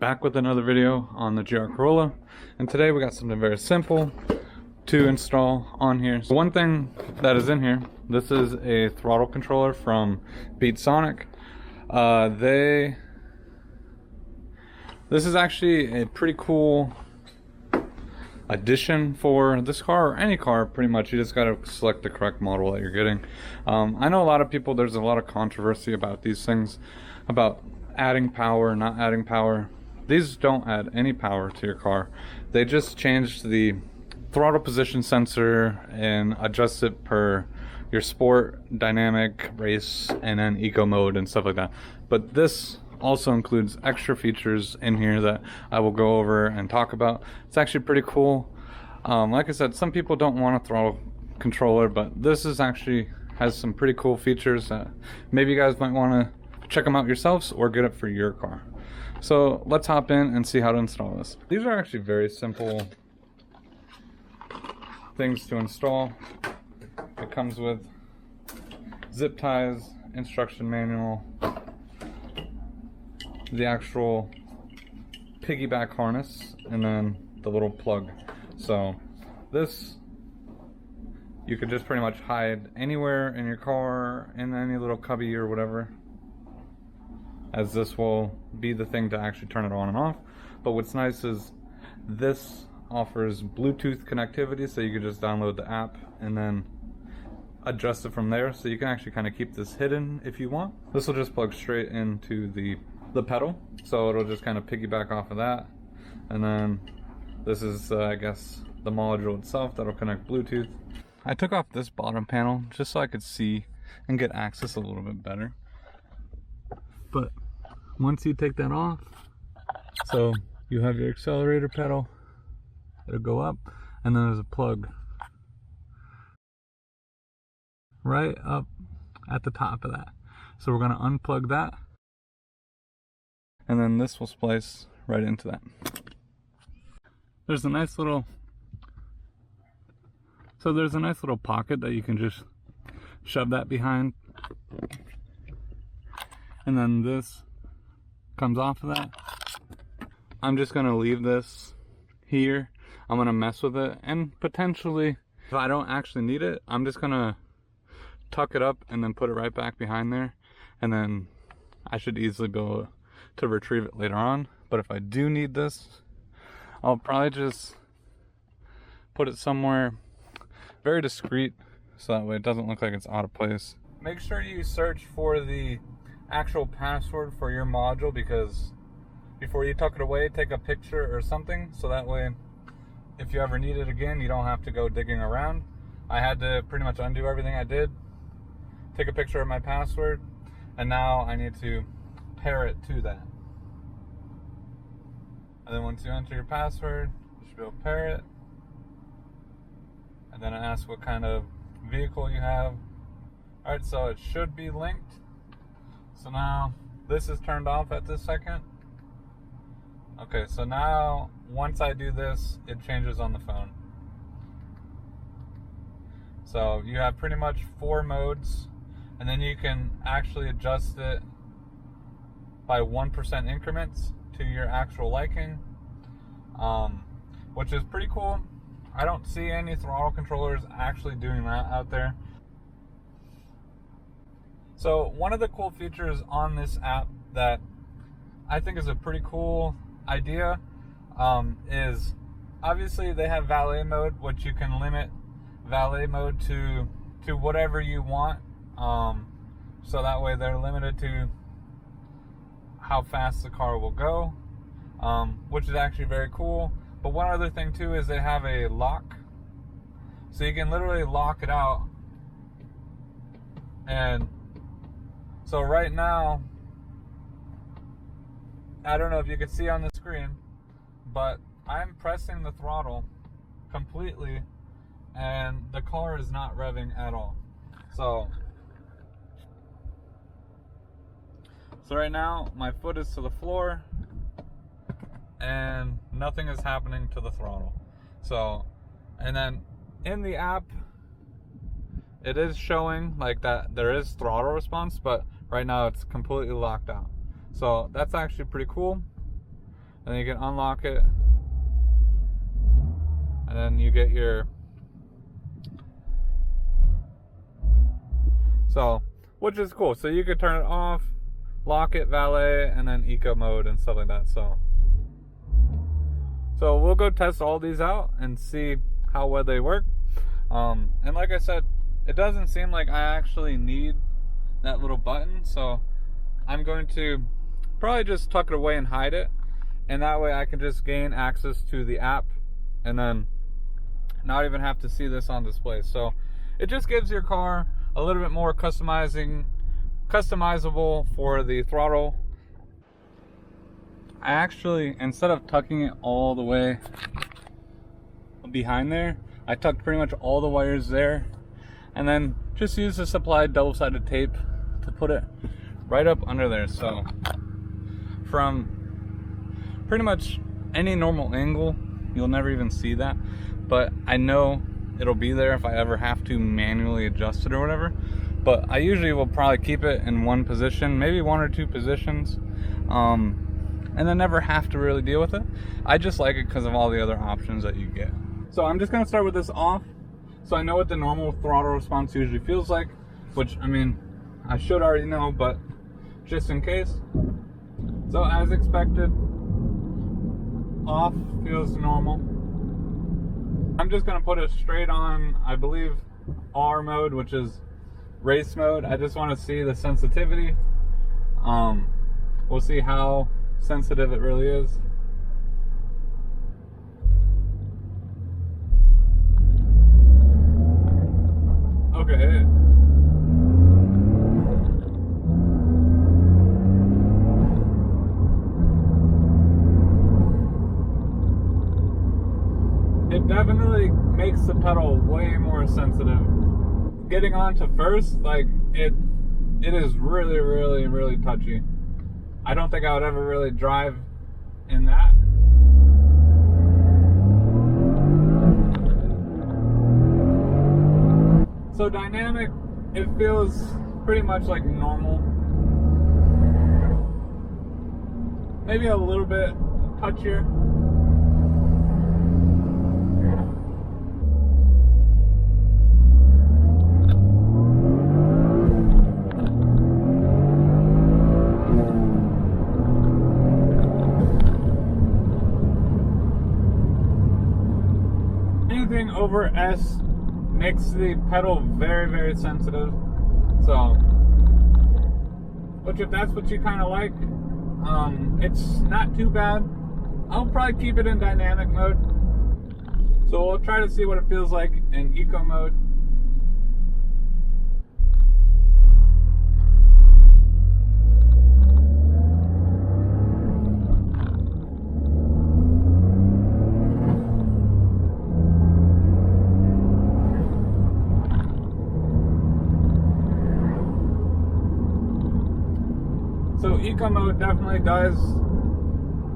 back with another video on the GR Corolla, and today we got something very simple to install on here. So one thing that is in here, this is a throttle controller from Sonic. This is actually a pretty cool addition for this car, or any car pretty much. You just got to select the correct model that you're getting. I know a lot of people, there's a lot of controversy about these things, about adding power, not adding power. These don't add any power to your car. They just changed the throttle position sensor and adjust it per your sport, dynamic, race, and then eco mode and stuff like that. But this also includes extra features in here that I will go over and talk about. It's actually pretty cool. Like I said, some people don't want a throttle controller, but this is actually has some pretty cool features that maybe you guys might want to check them out yourselves or get it for your car. So let's hop in and see how to install this. These are actually very simple things to install. It comes with zip ties, instruction manual, the actual piggyback harness, and then the little plug. So this you could just pretty much hide anywhere in your car, in any little cubby or whatever, as this will be the thing to actually turn it on and off. But what's nice is this offers Bluetooth connectivity, so you can just download the app and then adjust it from there. So you can actually kind of keep this hidden if you want. This will just plug straight into the pedal, so it'll just kind of piggyback off of that. And then this is I guess the module itself that'll connect Bluetooth. I took off this bottom panel just so I could see and get access a little bit better. But once you take that off, so you have your accelerator pedal, it'll go up, and then there's a plug right up at the top of that. So we're going to unplug that, and then this will splice right into that. There's a nice little pocket that you can just shove that behind, and then this comes off of that. I'm just gonna leave this here. I'm gonna mess with it, and potentially, if I don't actually need it, I'm just gonna tuck it up and then put it right back behind there, and then I should easily be able to retrieve it later on. But if I do need this, I'll probably just put it somewhere very discreet, so that way it doesn't look like it's out of place. Make sure you search for the actual password for your module, because before you tuck it away, take a picture or something, so that way if you ever need it again, you don't have to go digging around. I had to pretty much undo everything I did, take a picture of my password, and now I need to pair it to that. And then once you enter your password, you should be able to pair it. And then it asks what kind of vehicle you have. Alright, so it should be linked. So now this is turned off at this second. Okay, so now once I do this, it changes on the phone. So you have pretty much 4 modes, and then you can actually adjust it by 1% increments to your actual liking, which is pretty cool. I don't see any throttle controllers actually doing that out there. So one of the cool features on this app that I think is a pretty cool idea is obviously they have valet mode, which you can limit valet mode to whatever you want. So that way they're limited to how fast the car will go, which is actually very cool. But one other thing too is they have a lock, so you can literally lock it out. And so right now, I don't know if you can see on the screen, but I'm pressing the throttle completely and the car is not revving at all. So right now my foot is to the floor and nothing is happening to the throttle. So, and then in the app it is showing like that there is throttle response, but right now it's completely locked out. So that's actually pretty cool. and then you can unlock it, and then you get your, so, which is cool. So you could turn it off, lock it, valet, and then eco mode and stuff like that. So we'll go test all these out and see how well they work. And like I said, it doesn't seem like I actually need that little button, so I'm going to probably just tuck it away and hide it, and that way I can just gain access to the app and then not even have to see this on display. So it just gives your car a little bit more customizable for the throttle. I actually, instead of tucking it all the way behind there, I tucked pretty much all the wires there, and then just used the supplied double-sided tape to put it right up under there. So from pretty much any normal angle, you'll never even see that, but I know it'll be there if I ever have to manually adjust it or whatever. But I usually will probably keep it in one position, maybe one or two positions, and then never have to really deal with it. I just like it because of all the other options that you get. So I'm just gonna start with this off, so I know what the normal throttle response usually feels like, which, I mean, I should already know, but just in case. So as expected, off feels normal. I'm just gonna put it straight on, I believe, R mode, which is race mode. I just want to see the sensitivity. We'll see how sensitive it really is. Okay. It definitely makes the pedal way more sensitive. Getting on to first, like, it is really, really, really touchy. I don't think I would ever really drive in that. So dynamic, it feels pretty much like normal. Maybe a little bit touchier. Anything over S makes the pedal very, very sensitive. So, which if that's what you kind of like, it's not too bad. I'll probably keep it in dynamic mode. So we'll try to see what it feels like in eco mode. So eco mode definitely does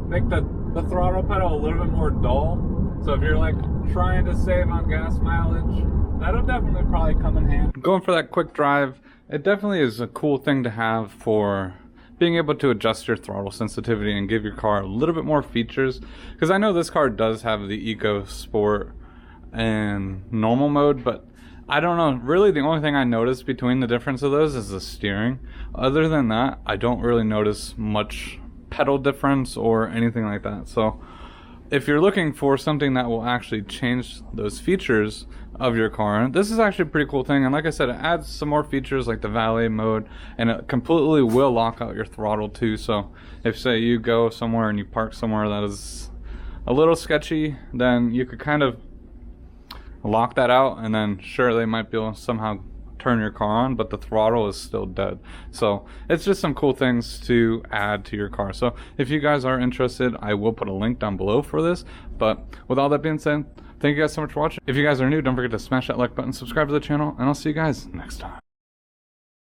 make the throttle pedal a little bit more dull. So if you're like trying to save on gas mileage, that'll definitely probably come in handy. Going for that quick drive, it definitely is a cool thing to have for being able to adjust your throttle sensitivity and give your car a little bit more features. Because I know this car does have the Eco Sport and normal mode, but I don't know, really the only thing I notice between the difference of those is the steering. Other than that, I don't really notice much pedal difference or anything like that. So if you're looking for something that will actually change those features of your car, this is actually a pretty cool thing. And like I said, it adds some more features like the valet mode, and it completely will lock out your throttle too. So if, say, you go somewhere and you park somewhere that is a little sketchy, then you could kind of lock that out, and then sure, they might be able to somehow turn your car on, but the throttle is still dead. So it's just some cool things to add to your car. So if you guys are interested, I will put a link down below for this. But with all that being said, thank you guys so much for watching. If you guys are new, don't forget to smash that like button, subscribe to the channel, and I'll see you guys next time.